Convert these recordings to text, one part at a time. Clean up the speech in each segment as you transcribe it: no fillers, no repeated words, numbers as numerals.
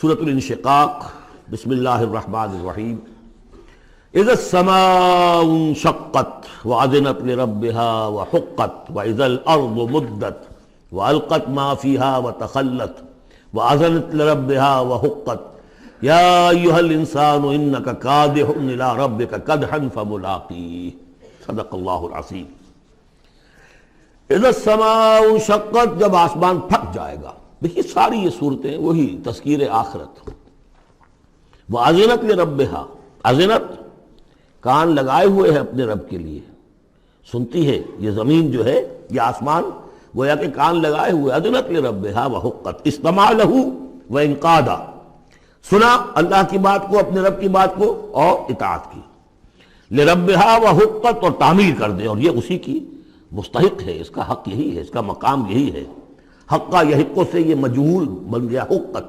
سورۃ الانشقاق، بسم اللہ الرحمن الرحیم۔ اذا السماء انشقت وأذنت لربها وحقت وإذا الأرض مدت وألقت ما فيها وتخلت وأذنت لربها وحقت يا أيها الإنسان إنك كادح إلى ربك كدحا فملاقيه۔ صدق اللہ العظیم۔ اذا السماء انشقت، جب آسمان پھٹ جائے گا۔ دیکھیے ساری یہ صورتیں وہی تذکیر آخرت۔ وَأَذِنَتْ لِرَبِّهَا، اذنت کان لگائے ہوئے ہے اپنے رب کے لیے، سنتی ہے یہ زمین جو ہے، یہ آسمان گویا کہ کان لگائے ہوئے۔ اذنت لربها وحقت، استمع له وانقاد، سنا اللہ کی بات کو، اپنے رب کی بات کو اور اطاعت کی۔ لربها وحقت، اور تعمیل کر دے، اور یہ اسی کی مستحق ہے، اس کا حق یہی ہے، اس کا مقام یہی ہے۔ حقا یحق سے یہ مجہول بن گیا حقت۔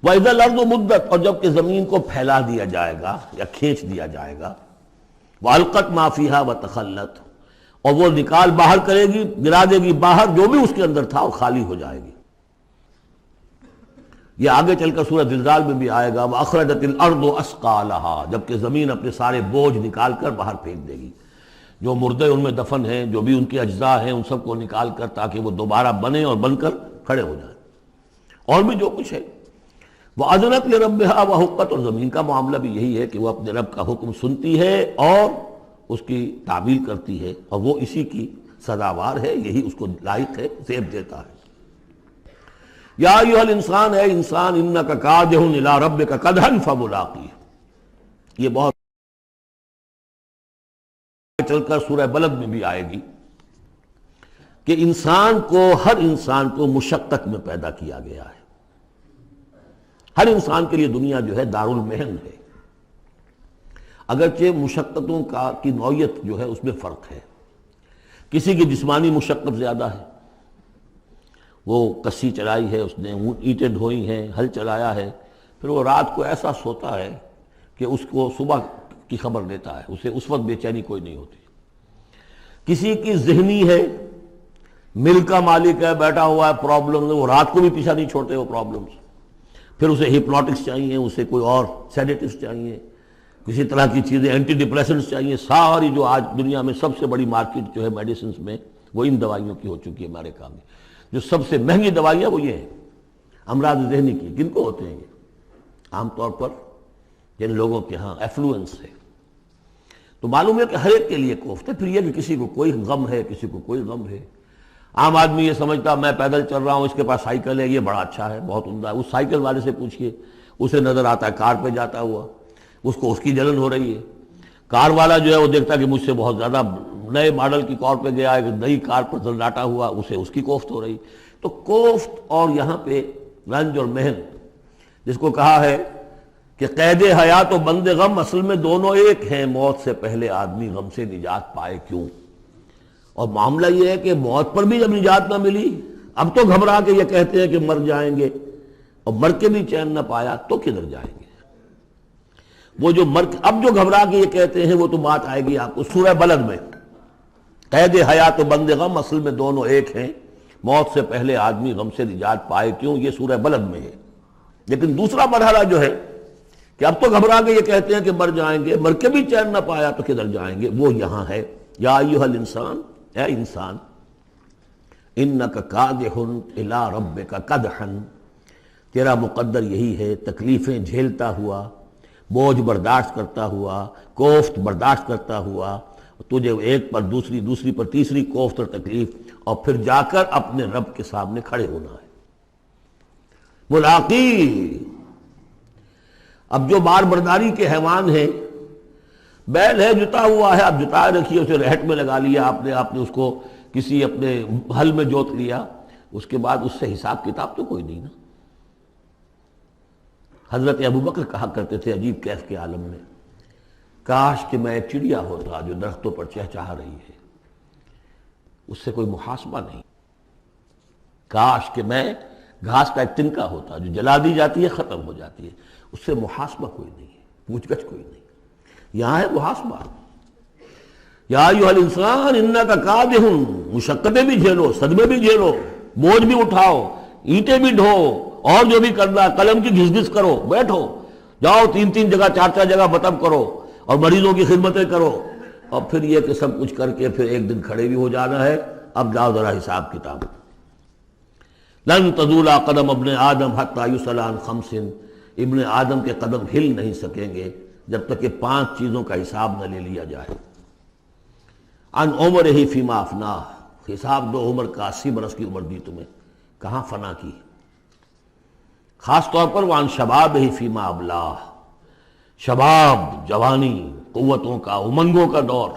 وَإِذَا الْأَرْضُ مُدَّتْ، اور جب کہ زمین کو پھیلا دیا جائے گا یا کھینچ دیا جائے گا۔ وَأَلْقَتْ مَا فِيهَا وَتَخَلَّتْ، اور وہ نکال باہر کرے گی، گرا دے گی باہر جو بھی اس کے اندر تھا، اور خالی ہو جائے گی۔ یہ آگے چل کر سورہ زلزال میں بھی آئے گا، وَأَخْرَجَتِ الْأَرْضُ أَثْقَالَهَا، جب کہ زمین اپنے سارے بوجھ نکال کر باہر پھینک دے گی، جو مردے ان میں دفن ہیں، جو بھی ان کے اجزاء ہیں، ان سب کو نکال کر، تاکہ وہ دوبارہ بنے اور بن کر کھڑے ہو جائیں، اور بھی جو کچھ ہے۔ وَأَذِنَتْ لِرَبِّهَا وَحُقَّتْ، اور زمین کا معاملہ بھی یہی ہے کہ وہ اپنے رب کا حکم سنتی ہے اور اس کی تعمیل کرتی ہے، اور وہ اسی کی سزاوار ہے، یہی اس کو لائق ہے، زیب دیتا ہے۔ یا ایھا الانسان، اے انسان، انک کادح الی ربک کدحا فملاقیہ، یہ بہت چل کر سورہ بلد میں بھی آئے گی کہ انسان کو، ہر انسان کو مشقت میں پیدا کیا گیا ہے۔ ہر انسان کے لیے دنیا جو ہے دارالمحن ہے، اگرچہ مشقتوں کی نوعیت جو ہے اس میں فرق ہے۔ کسی کی جسمانی مشقت زیادہ ہے، وہ کسی چلائی ہے، اس نے اینٹیں ڈھوئی ہیں، ہل چلایا ہے، پھر وہ رات کو ایسا سوتا ہے کہ اس کو صبح کی خبر دیتا ہے، اسے اس وقت بے چینی کوئی نہیں ہوتی۔ کسی کی ذہنی ہے، مل کا مالک ہے، بیٹھا ہوا ہے، پرابلم، وہ رات کو بھی پیچھا نہیں چھوڑتے وہ پرابلمز، پھر اسے ہپنوٹکس چاہیے، اسے کوئی اور سیڈیٹیوز چاہیے، کسی طرح کی چیزیں، اینٹی ڈپریسنٹس چاہیے۔ ساری جو آج دنیا میں سب سے بڑی مارکیٹ جو ہے میڈیسنز میں، وہ ان دوائیوں کی ہو چکی ہے امریکہ میں۔ جو سب سے مہنگی دوائیاں وہ یہ ہیں امراض ذہنی کی۔ کن کو ہوتے ہیں یہ؟ عام طور پر جن لوگوں کے ہاں ایفلوئنس ہے۔ تو معلوم ہے کہ ہر ایک کے لیے کوفت ہے۔ پھر یہ کہ کسی کو کوئی غم ہے، کسی کو کوئی غم ہے۔ عام آدمی یہ سمجھتا میں پیدل چل رہا ہوں، اس کے پاس سائیکل ہے، یہ بڑا اچھا ہے، بہت عمدہ ہے۔ اس سائیکل والے سے پوچھئے، اسے نظر آتا ہے کار پہ جاتا ہوا، اس کو اس کی جلن ہو رہی ہے۔ کار والا جو ہے وہ دیکھتا ہے کہ مجھ سے بہت زیادہ نئے ماڈل کی کار پہ گیا ہے، نئی کار پر زلزلاتا ہوا، اسے اس کی کوفت ہو رہی۔ تو کوفت اور یہاں پہ رنج اور محن، جس کو کہا ہے کہ قید حیات و بند غم اصل میں دونوں ایک ہیں، موت سے پہلے آدمی غم سے نجات پائے کیوں؟ اور معاملہ یہ ہے کہ موت پر بھی جب نجات نہ ملی، اب تو گھبرا کے یہ کہتے ہیں کہ مر جائیں گے، اور مر کے بھی چین نہ پایا تو کدھر جائیں گے؟ وہ جو اب جو گھبرا کے یہ کہتے ہیں، وہ تو بات آئے گی آپ کو سورہ بلد میں۔ قید حیات و بند غم اصل میں دونوں ایک ہیں، موت سے پہلے آدمی غم سے نجات پائے کیوں، یہ سورہ بلد میں ہے۔ لیکن دوسرا مرحلہ جو ہے کہ اب تو گھبرا کے یہ کہتے ہیں کہ مر جائیں گے، مر کے بھی چین نہ پایا تو کدھر جائیں گے، وہ یہاں ہے۔ یا ایھا الانسان، اے انسان، انک کادح الی ربک کدحا، تیرا مقدر یہی ہے، تکلیفیں جھیلتا ہوا، بوجھ برداشت کرتا ہوا، کوفت برداشت کرتا ہوا، تجھے ایک پر دوسری، دوسری پر تیسری کوفت اور تکلیف، اور پھر جا کر اپنے رب کے سامنے کھڑے ہونا ہے۔ ملاقی، اب جو بار برداری کے حیوان ہیں، بیل ہے جتا ہوا ہے، اب جتا رکھیے، اسے رہٹ میں لگا لیا آپ نے اس کو کسی اپنے ہل میں جوت لیا، اس کے بعد اس سے حساب کتاب تو کوئی نہیں نا۔ حضرت ابوبکر کہا کرتے تھے عجیب کیف کے عالم میں، کاش کہ میں ایک چڑیا ہوتا جو درختوں پر چہچہا رہی ہے، اس سے کوئی محاسبہ نہیں۔ کاش کہ میں گھاس کا ایک تنکا ہوتا جو جلا دی جاتی ہے، ختم ہو جاتی ہے، اس سے محاسبہ کوئی نہیں ہے، پوچھ گچھ کوئی نہیں۔ یہاں ہے محاسبہ۔ یا ایھا الانسان انک کادح، مشقتیں بھی جھیلو، صدمے بھی جھیلو، بوجھ بھی اٹھاؤ، اینٹیں بھی ڈھو، اور جو بھی کرنا ہے قلم کی گھس گھس کرو، بیٹھو، جاؤ 3 جگہ 4 جگہ مطلب کرو اور مریضوں کی خدمتیں کرو، اور پھر یہ کہ سب کچھ کر کے پھر ایک دن کھڑے بھی ہو جانا ہے، اب جاؤ ذرا حساب کتاب۔ لن تزول قدم ابن آدم حتی یسأل عن خمس، ابن آدم کے قدم ہل نہیں سکیں گے جب تک کہ 5 چیزوں کا حساب نہ لے لیا جائے۔ عن عمرہ فیما افناہ، حساب دو عمر کا، 80 برس کی عمر دی تمہیں، کہاں فنا کی؟ خاص طور پر وعن شبابہ فیما ابلاہ، شباب، جوانی، قوتوں کا، امنگوں کا دور،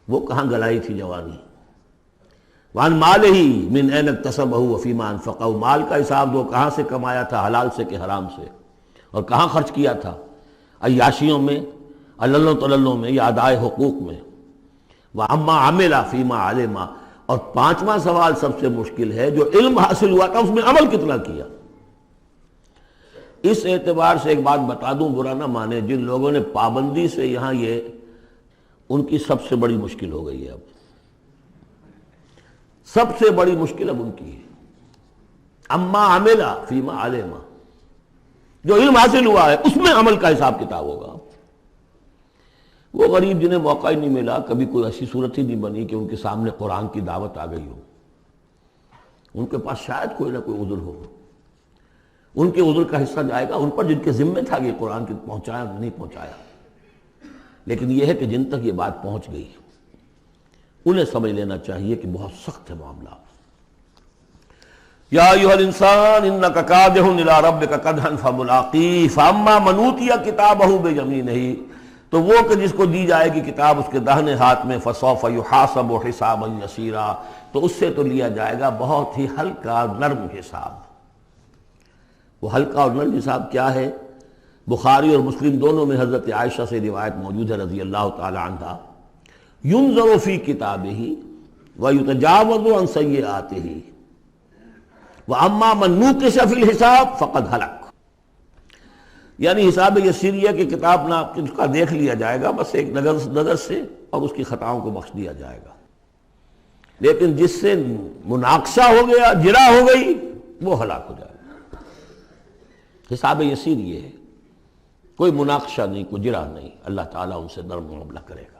وہ کہاں گلائی تھی جوانی۔ وعن مالہ من این اکتسبہ وفیما انفقہ، مال کا حساب دو، کہاں سے کمایا تھا، حلال سے کہ حرام سے، اور کہاں خرچ کیا تھا، عیاشیوں میں، عللوں تللوں میں، یا ادائے حقوق میں۔ وَعَمَّا عَمِلَ فِيمَا عَلِمَ، اور 5واں سوال سب سے مشکل ہے، جو علم حاصل ہوا تھا اس میں عمل کتنا کیا۔ اس اعتبار سے ایک بات بتا دوں، برا نہ مانے، جن لوگوں نے پابندی سے یہاں، یہ ان کی سب سے بڑی مشکل ہو گئی ہے، اب سب سے بڑی مشکل اب ان کی ہے۔ اما عمل فیما علم، جو علم حاصل ہوا ہے اس میں عمل کا حساب کتاب ہوگا۔ وہ غریب جنہیں موقع ہی نہیں ملا، کبھی کوئی ایسی صورت ہی نہیں بنی کہ ان کے سامنے قرآن کی دعوت آ گئی ہو، ان کے پاس شاید کوئی نہ کوئی عذر ہو، ان کے عذر کا حصہ جائے گا ان پر جن کے ذمہ تھا کہ قرآن کی پہنچایا نہیں پہنچایا۔ لیکن یہ ہے کہ جن تک یہ بات پہنچ گئی انہیں سمجھ لینا چاہیے کہ بہت سخت ہے معاملہ۔ یا ایھا الانسان انک کادح الی ربک کدحا فملاقیہ فاما من اوتی کتابہ بیمینہ، تو وہ کہ جس کو دی جائے گی کتاب اس کے داہنے ہاتھ میں، فسوف یحاسب حسابا یسیرا، تو اس سے تو لیا جائے گا بہت ہی ہلکا نرم حساب۔ وہ ہلکا اور نرم حساب کیا ہے؟ بخاری اور مسلم دونوں میں حضرت عائشہ سے روایت موجود ہے رضی اللہ تعالی عنہا، ینظر فی کتابہ ویتجاوز عن سیئاتہ واما من نوقش فی الحساب فقد ہلک، یعنی حساب یسیریہ کی کتاب نہ اس کا دیکھ لیا جائے گا بس ایک نظر سے، اور اس کی خطاؤں کو بخش دیا جائے گا، لیکن جس سے مناقشہ ہو گیا، جرا ہو گئی، وہ ہلاک ہو جائے گا۔ حساب یسیر یہ ہے، کوئی مناقشہ نہیں، کوئی جرا نہیں، اللہ تعالیٰ ان سے نرم معاملہ کرے گا۔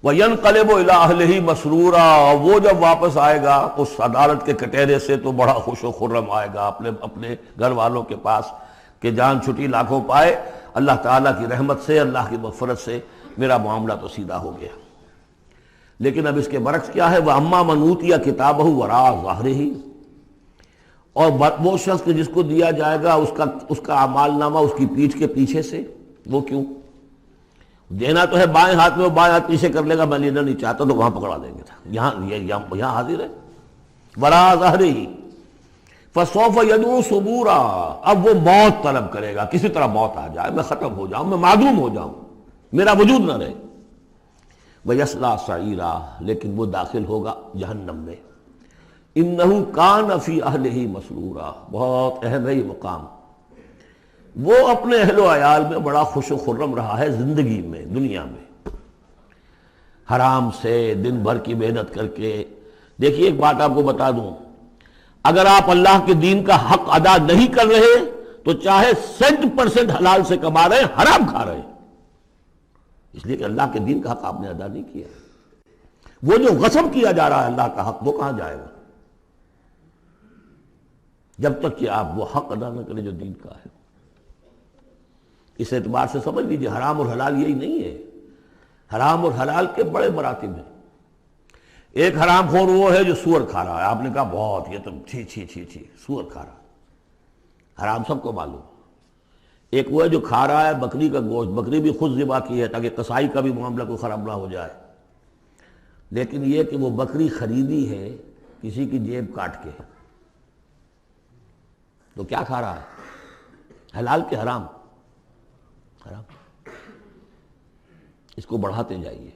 وَيَنْقَلِبُ إِلَىٰ أَهْلِهِ مَسْرُورًا، وہ جب واپس آئے گا اس عدالت کے کٹہرے سے تو بڑا خوش و خرم آئے گا اپنے گھر والوں کے پاس کہ جان چھٹی لاکھوں پائے، اللہ تعالیٰ کی رحمت سے، اللہ کی مغفرت سے میرا معاملہ تو سیدھا ہو گیا۔ لیکن اب اس کے برعکس کیا ہے؟ وَأَمَّا مَنْ أُوتِيَ كِتَابَهُ وَرَاءَ ظَهْرِهِ، اور وہ شخص کہ جس کو دیا جائے گا اس کا اعمال نامہ اس کی پیٹھ کے پیچھے سے۔ وہ کیوں؟ دینا تو ہے بائیں ہاتھ میں، وہ بائیں ہاتھ پیچھے کر لے گا، میں لینا نہیں چاہتا تو وہاں پکڑا دیں گے، یہاں حاضر ہے۔ وَرَاءَ ظَهْرِهِ فَسَوْفَ يَدْعُو ثُبُورًا، اب وہ موت طلب کرے گا، کسی طرح موت آ جائے، میں ختم ہو جاؤں، میں معدوم ہو جاؤں، میرا وجود نہ رہے۔ وَيَصْلَىٰ سَعِيرًا، لیکن وہ داخل ہوگا جہنم میں۔ إِنَّهُ كَانَ فِي أَهْلِهِ مَسْرُورًا، بہت اہم ہے یہ مقام۔ وہ اپنے اہل و عیال میں بڑا خوش و خرم رہا ہے زندگی میں، دنیا میں، حرام سے دن بھر کی محنت کر کے۔ دیکھیے ایک بات آپ کو بتا دوں، اگر آپ اللہ کے دین کا حق ادا نہیں کر رہے تو چاہے 100% حلال سے کما رہے ہیں، حرام کھا رہے ہیں، اس لیے کہ اللہ کے دین کا حق آپ نے ادا نہیں کیا۔ وہ جو غصب کیا جا رہا ہے اللہ کا حق، وہ کہاں جائے گا جب تک کہ آپ وہ حق ادا نہ کریں جو دین کا ہے۔ اس اعتبار سے سمجھ لیجیے حرام اور حلال یہی نہیں ہے، حرام اور حلال کے بڑے مراتب ہیں۔ ایک حرام خور وہ ہے جو سور کھا رہا ہے، آپ نے کہا بہت یہ تو چھی چھی چھی چھی سور کھا رہا ہے، حرام سب کو معلوم۔ ایک وہ ہے جو کھا رہا ہے بکری کا گوشت، بکری بھی خود ذبح کی ہے تاکہ قصائی کا بھی معاملہ کوئی خراب نہ ہو جائے، لیکن یہ کہ وہ بکری خریدی ہے کسی کی جیب کاٹ کے، تو کیا کھا رہا ہے؟ حلال کے حرام؟ حرام۔ اس کو بڑھاتے جائیے،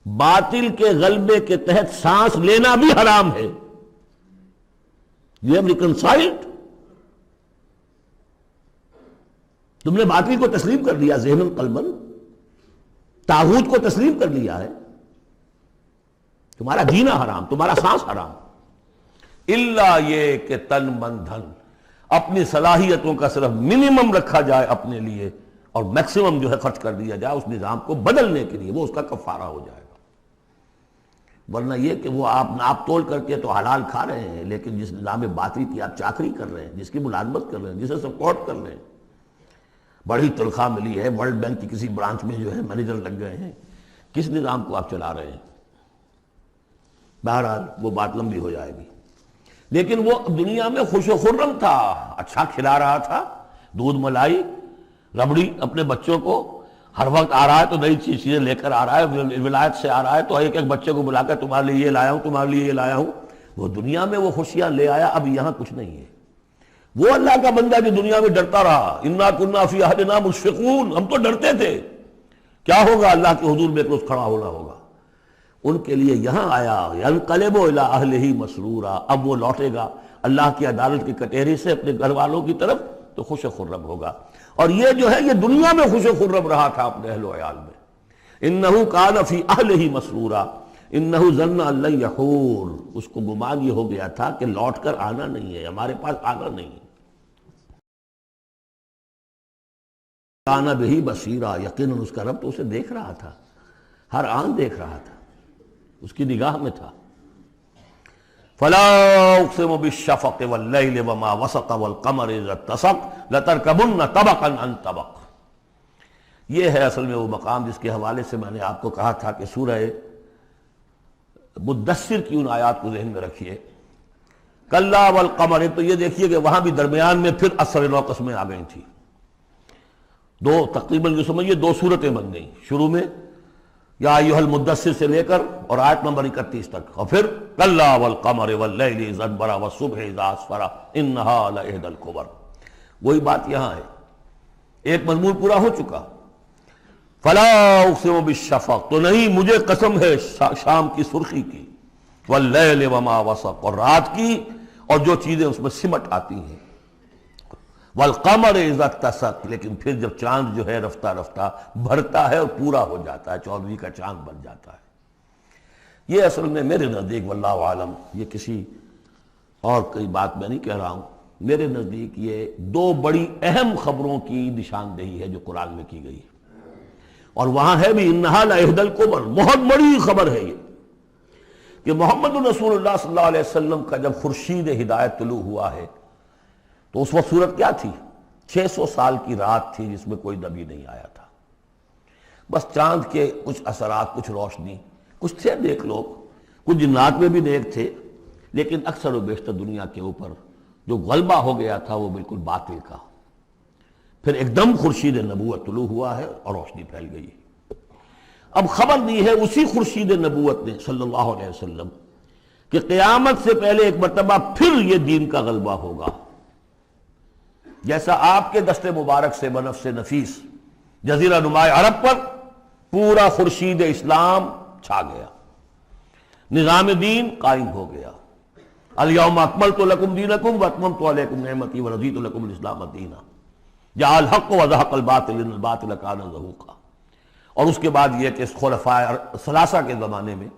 باطل کے غلبے کے تحت سانس لینا بھی حرام ہے۔ You have reconciled، تم نے باطل کو تسلیم کر لیا، ذہن قلبن، طاغوت کو تسلیم کر لیا ہے، تمہارا جینا حرام، تمہارا سانس حرام۔ الا یہ کہ تن من دھن، اپنی صلاحیتوں کا صرف منیمم رکھا جائے اپنے لیے اور میکسیمم جو ہے خرچ کر دیا جائے اس نظام کو بدلنے کے لیے، وہ اس کا کفارہ ہو جائے گا۔ ورنہ یہ کہ وہ آپ ناپ تول کر کے تو حلال کھا رہے ہیں، لیکن جس نظام باطل کی آپ چاکری کر رہے ہیں، جس کی ملازمت کر رہے ہیں، جسے سپورٹ کر رہے ہیں، بڑی تنخواہ ملی ہے، ورلڈ بینک کی کسی برانچ میں جو ہے مینیجر لگ گئے ہیں، کس نظام کو آپ چلا رہے ہیں؟ بہرحال وہ بات لمبی ہو جائے گی۔ لیکن وہ دنیا میں خوش و خرم تھا، اچھا کھلا رہا تھا، دودھ ملائی ربڑی اپنے بچوں کو، ہر وقت آ رہا ہے تو نئی چیزیں لے کر آ رہا ہے، ولایت سے آ رہا ہے تو ایک ایک بچے کو بلا کر تمہارے لیے یہ لایا ہوں، تمہارے لیے یہ لایا ہوں۔ وہ دنیا میں وہ خوشیاں لے آیا، اب یہاں کچھ نہیں ہے۔ وہ اللہ کا بندہ جو دنیا میں ڈرتا رہا، انا کنا فی اہلنا مشفقون، ہم تو ڈرتے تھے کیا ہوگا، اللہ کے حضور میں روز کھڑا ہونا ہوگا، ان کے لیے یہاں آیا ینقلب الی اہلہ مسرورا، اب وہ لوٹے گا اللہ کی عدالت کی کٹہری سے اپنے گھر والوں کی طرف تو خوش و خرم ہوگا۔ اور یہ جو ہے یہ دنیا میں خوش و خرم رہا تھا اپنے اہل و عیال میں۔ انہ کان فی اہلہ مسرورا انہ ظن ان لن یحور، اس کو گمان یہ ہو گیا تھا کہ لوٹ کر آنا نہیں ہے، ہمارے پاس آنا نہیں ہے۔ کان بہ بصیرا، یقیناً اس کا رب تو اسے دیکھ رہا تھا، ہر آن دیکھ رہا تھا، اس کی نگاہ میں تھا۔ فلا اقسم بالشفق واللیل وما وسق والقمر اذا اتسق لترکبن طبقا عن طبق۔ یہ ہے اصل میں وہ مقام جس کے حوالے سے میں نے آپ کو کہا تھا کہ سورہ مدثر کی ان آیات کو ذہن میں رکھیے۔ کلا والقمر، تو یہ دیکھیے کہ وہاں بھی درمیان میں پھر اثر نو قسمیں آ گئی تھیں، دو تقریباً جو سمجھیے دو صورتیں بن گئیں، شروع میں یا ایھا المدثر سے لے کر اور آیت نمبر 31 تک، اور پھر کلا والقمر واللیل اذ ادبر والصبح اذا اسفر انھا لإحدی الکبر۔ وہی بات یہاں ہے، ایک مضمون پورا ہو چکا۔ فلا اقسم بالشفق، تو نہیں مجھے قسم ہے شام کی سرخی کی، واللیل وما وسق، اور رات کی اور جو چیزیں اس میں سمٹ آتی ہیں، والقمر اذا اتسق، لیکن پھر جب چاند جو ہے رفتہ رفتہ بھرتا ہے اور پورا ہو جاتا ہے، 14ویں کا چاند بن جاتا ہے۔ یہ اصل میں میرے نزدیک واللہ عالم، یہ کسی اور کوئی بات میں نہیں کہہ رہا ہوں، میرے نزدیک یہ دو بڑی اہم خبروں کی نشاندہی ہے جو قرآن میں کی گئی ہے، اور وہاں ہے بھی انہا لإحدی الکبر، بہت بڑی خبر ہے یہ کہ محمد رسول اللہ صلی اللہ علیہ وسلم کا جب خورشید ہدایت طلوع ہوا ہے تو اس وقت صورت کیا تھی؟ 600 سال کی رات تھی جس میں کوئی نبی نہیں آیا تھا، بس چاند کے کچھ اثرات، کچھ روشنی، کچھ تھے نیک لوگ، کچھ جنات میں بھی نیک تھے، لیکن اکثر و بیشتر دنیا کے اوپر جو غلبہ ہو گیا تھا وہ بالکل باطل کا۔ پھر ایک دم خورشید نبوت طلوع ہوا ہے اور روشنی پھیل گئی۔ اب خبر دی ہے اسی خورشید نبوت نے صلی اللہ علیہ وسلم کہ قیامت سے پہلے ایک مرتبہ پھر یہ دین کا غلبہ ہوگا، جیسا آپ کے دست مبارک سے بنفس نفیس جزیرہ نما عرب پر پورا خورشید اسلام چھا گیا، نظام دین قائم ہو گیا۔ الیوم اکملت لکم دینکم واتممت علیکم نعمتی ورضیت لکم الاسلام دینا، جاء الحق وزہق الباطل ان الباطل کان زہوقا۔ اور اس کے بعد یہ کہ خلفاء ثلاثہ کے زمانے میں،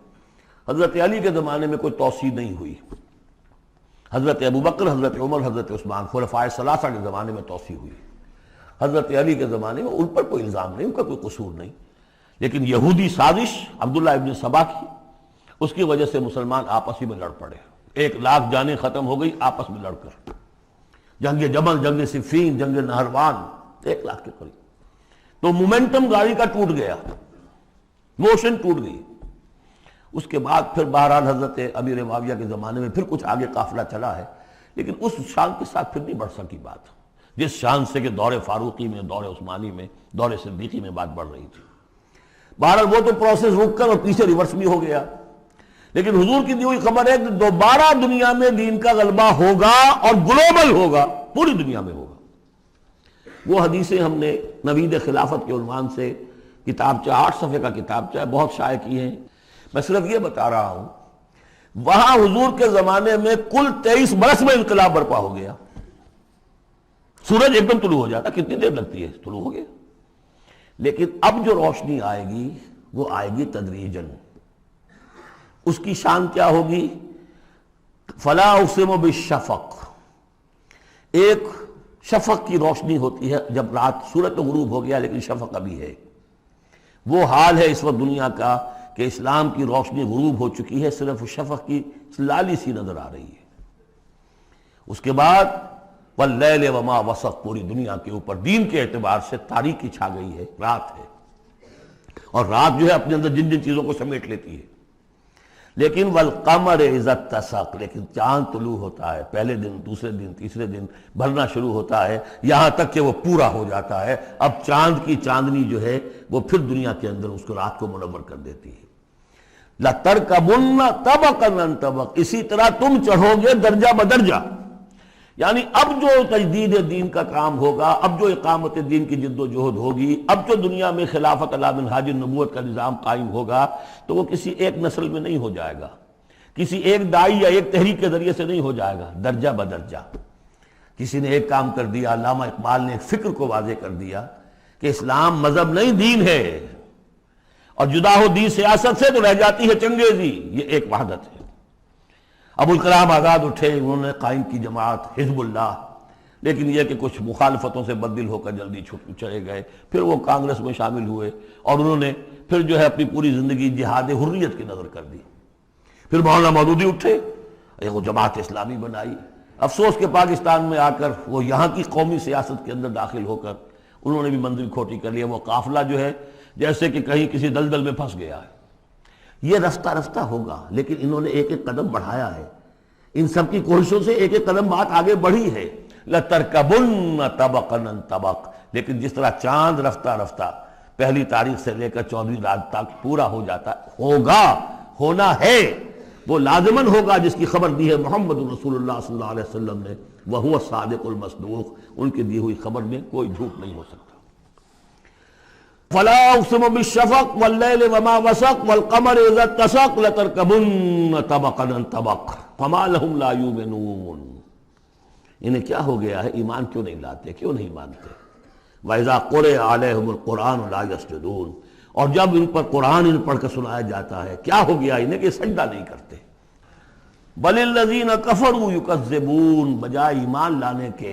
حضرت علی کے زمانے میں کوئی توسیع نہیں ہوئی، حضرت ابوبکر، حضرت عمر، حضرت عثمان، خلفاء ثلاثہ کے زمانے میں توسیع ہوئی۔ حضرت علی کے زمانے میں ان پر کوئی الزام نہیں، ان کا کوئی قصور نہیں، لیکن یہودی سازش عبداللہ ابن سبا کی، اس کی وجہ سے مسلمان آپس ہی میں لڑ پڑے، 1,00,000 جانیں ختم ہو گئی آپس میں لڑ کر، جنگ جمل، جنگ صفین، جنگ نہروان، 1,00,000 کے قریب۔ تو مومنٹم گاڑی کا ٹوٹ گیا، موشن ٹوٹ گئی۔ اس کے بعد پھر بہرحال حضرت امیر معاویہ کے زمانے میں پھر کچھ آگے قافلہ چلا ہے، لیکن اس شان کے ساتھ پھر نہیں بڑھ سکی بات، جس شان سے کہ دور فاروقی میں، دور عثمانی میں، دور صدیقی میں بات بڑھ رہی تھی۔ بہرحال وہ تو پروسیس رک کر اور پیچھے ریورس بھی ہو گیا، لیکن حضور کی دی ہوئی خبر ہے کہ دوبارہ دنیا میں دین کا غلبہ ہوگا اور گلوبل ہوگا، پوری دنیا میں ہوگا۔ وہ حدیثیں ہم نے نوید خلافت کے عنوان سے کتابچہ، 8 صفحے کا کتابچہ، بہت شائع کی ہیں۔ میں صرف یہ بتا رہا ہوں وہاں حضور کے زمانے میں کل 23 برس میں انقلاب برپا ہو گیا، سورج ایک دم طلوع ہو جاتا، کتنی دیر لگتی ہے، طلوع ہو گیا۔ لیکن اب جو روشنی آئے گی وہ آئے گی تدریجاً، اس کی شان کیا ہوگی؟ فلا اقسم بالشفق، ایک شفق کی روشنی ہوتی ہے جب رات سورج تو غروب ہو گیا لیکن شفق ابھی ہے. وہ حال ہے اس وقت دنیا کا کہ اسلام کی روشنی غروب ہو چکی ہے، صرف شفق کی لالی سی نظر آ رہی ہے. اس کے بعد واللیل وما وسق، پوری دنیا کے اوپر دین کے اعتبار سے تاریکی چھا گئی ہے، رات ہے. اور رات جو ہے اپنے اندر جن جن چیزوں کو سمیٹ لیتی ہے. لیکن والقمر اذا اتسق، لیکن چاند طلوع ہوتا ہے، پہلے دن، دوسرے دن، تیسرے دن بھرنا شروع ہوتا ہے، یہاں تک کہ وہ پورا ہو جاتا ہے. اب چاند کی چاندنی جو ہے وہ پھر دنیا کے اندر اس کو رات کو منور کر دیتی ہے. لَتَرْكَبُنَّ طَبَقًا عَنْ طَبَقٍ، اسی طرح تم چڑھو گے درجہ بدرجہ. یعنی اب جو تجدید دین کا کام ہوگا، اب جو اقامت دین کی جد و جہد ہوگی، اب جو دنیا میں خلافت علی منہاج النبوت کا نظام قائم ہوگا، تو وہ کسی ایک نسل میں نہیں ہو جائے گا، کسی ایک دائی یا ایک تحریک کے ذریعے سے نہیں ہو جائے گا، درجہ بدرجہ. کسی نے ایک کام کر دیا، علامہ اقبال نے ایک فکر کو واضح کر دیا کہ اسلام مذہب نہیں دین ہے، اور جدا ہو دین سیاست سے تو رہ جاتی ہے چنگیزی. یہ ایک وحدت ہے. ابوالکلام آزاد اٹھے، انہوں نے قائم کی جماعت حزب اللہ، لیکن یہ کہ کچھ مخالفتوں سے بددل ہو کر جلدی چلے گئے. پھر وہ کانگریس میں شامل ہوئے اور انہوں نے پھر جو ہے اپنی پوری زندگی جہاد حریت کی نظر کر دی. پھر مولانا مودودی اٹھے، وہ جماعت اسلامی بنائی. افسوس کہ پاکستان میں آ کر وہ یہاں کی قومی سیاست کے اندر داخل ہو کر انہوں نے بھی منزل کھوٹی کر لیا. وہ قافلہ جو ہے جیسے کہ کہیں کسی دلدل میں پھنس گیا ہے. یہ رفتہ رفتہ ہوگا، لیکن انہوں نے ایک ایک قدم بڑھایا ہے. ان سب کی کوششوں سے ایک ایک قدم بات آگے بڑھی ہے. لَتَرْكَبُنَّ طَبَقًا عَنْ طَبَقٍ، لیکن جس طرح چاند رفتہ رفتہ پہلی تاریخ سے لے کر 14ویں رات تک پورا ہو جاتا ہوگا، ہونا ہے، وہ لازماً ہوگا جس کی خبر دی ہے محمد رسول اللہ صلی اللہ علیہ وسلم نے. وَهُوَ الصَّادِقُ الْمَصْدُوقُ، ان کی دی ہوئی خبر میں کوئی جھوٹ نہیں ہو سکتا. فلا اقسم بالشفق واللیل وما وسق والقمر اذا اتسق لتركبن طبقا عن طبق فما لهم لا يؤمنون. انہیں کیا ہو گیا ہے؟ ایمان کیوں نہیں لاتے، کیوں نہیں مانتے؟ واذا قرئ عليهم القرآن لا يسجدون، اور جب ان پر قرآن ان پڑھ کر سنایا جاتا ہے کیا ہو گیا انہیں کہ سجدہ نہیں کرتے. بل الذین کفروا یکذبون، بجائے ایمان لانے کے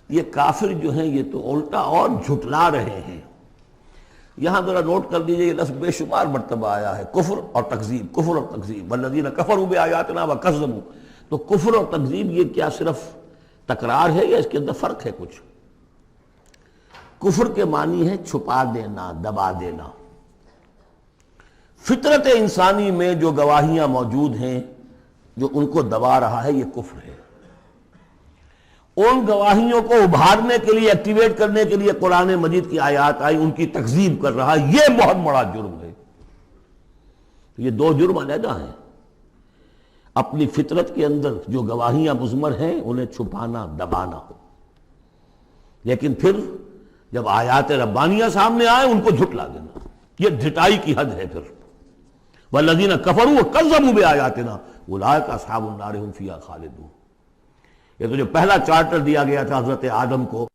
یہ کافر جو ہیں یہ تو الٹا اور جھٹلا رہے ہیں. یہاں ذرا نوٹ کر دیجئے، یہ لفظ بے شمار مرتبہ آیا ہے، کفر اور تکذیب، کفر اور تکذیب. والذین کفروا بآیاتنا وکذبوا، تو کفر اور تکذیب یہ کیا صرف تکرار ہے یا اس کے اندر فرق ہے کچھ؟ کفر کے معنی ہے چھپا دینا، دبا دینا. فطرت انسانی میں جو گواہیاں موجود ہیں جو ان کو دبا رہا ہے، یہ کفر ہے. ان گواہیوں کو ابھارنے کے لیے، ایکٹیویٹ کرنے کے لیے قرآن مجید کی آیات آئی، ان کی تکذیب کر رہا ہے، یہ بہت بڑا جرم ہے. یہ دو جرم علیحدہ ہیں. اپنی فطرت کے اندر جو گواہیاں مضمر ہیں انہیں چھپانا، دبانا، لیکن پھر جب آیات ربانیہ سامنے آئے ان کو جھٹلا دینا، یہ ڈھٹائی کی حد ہے. پھر والذین کفروا وکذبوا بآیاتنا اولئک اصحاب النار هم فیہا خالدون. یہ تو جو پہلا چارٹر دیا گیا تھا حضرت آدم کو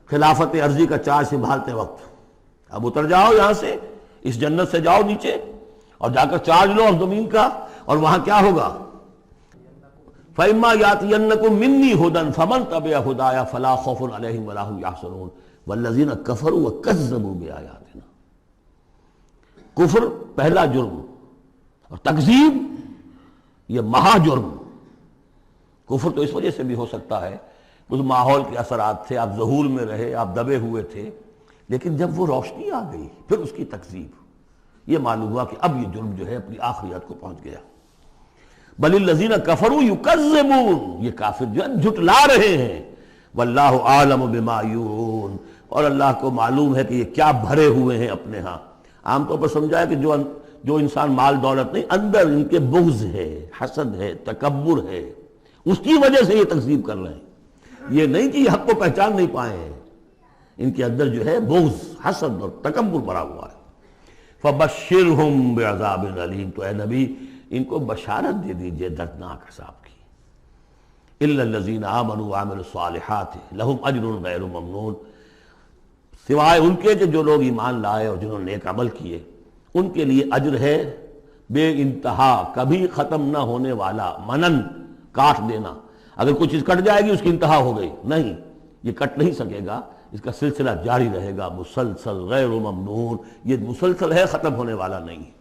خلافت عرضی کا چارج سنبھالتے وقت، اب اتر جاؤ یہاں سے، اس جنت سے جاؤ نیچے اور جا کر چارج لو اور زمین کا، اور وہاں کیا ہوگا؟ فَإِمَّا يَأْتِيَنَّكُم مِّنِّي هُدًى فَمَن تَبِعَ هُدَايَ فَلَا خَوْفٌ عَلَيْهِمْ وَلَا هُمْ يَحْزَنُونَ وَالَّذِينَ كَفَرُوا وَكَذَّبُوا بِآيَاتِنَا. کفر پہلا جرم اور تکذیب یہ مہا جرم. کفر تو اس وجہ سے بھی ہو سکتا ہے کچھ ماحول کے اثرات تھے، آپ ذہول میں رہے، آپ دبے ہوئے تھے، لیکن جب وہ روشنی آ گئی پھر اس کی تکذیب، یہ معلوم ہوا کہ اب یہ جرم جو ہے اپنی آخری حد کو پہنچ گیا. بل الذین کفروا یکذبون، یہ کافر جو ہے جھٹلا رہے ہیں. واللہ عالم بما یورون، اور اللہ کو معلوم ہے کہ یہ کیا بھرے ہوئے ہیں اپنے ہاں. عام طور پر سمجھا ہے کہ جو انسان مال دولت نہیں، اندر ان کے بغض ہے، حسد ہے، تکبر ہے، اس کی وجہ سے یہ تکذیب کر رہے ہیں. یہ نہیں کہ یہ حق کو پہچان نہیں پائے ہیں، ان کے اندر جو ہے بغض، حسد اور تکبر بھرا ہوا ہے. فبشرہم بعذاب علیم، تو اے نبی ان کو بشارت دے دیجئے دردناک عذاب کی. الا الذین آمنوا وعملوا الصالحات لہم اجر غیر ممنون، سوائے ان کے کہ جو لوگ ایمان لائے اور جنہوں نے نیک عمل کیے، ان کے لیے اجر ہے بے انتہا، کبھی ختم نہ ہونے والا، منن کاٹ دینا، اگر کوئی چیز کٹ جائے گی اس کی انتہا ہو گئی، نہیں، یہ کٹ نہیں سکے گا، اس کا سلسلہ جاری رہے گا مسلسل غیر ممنون، یہ مسلسل ہے، ختم ہونے والا نہیں ہے۔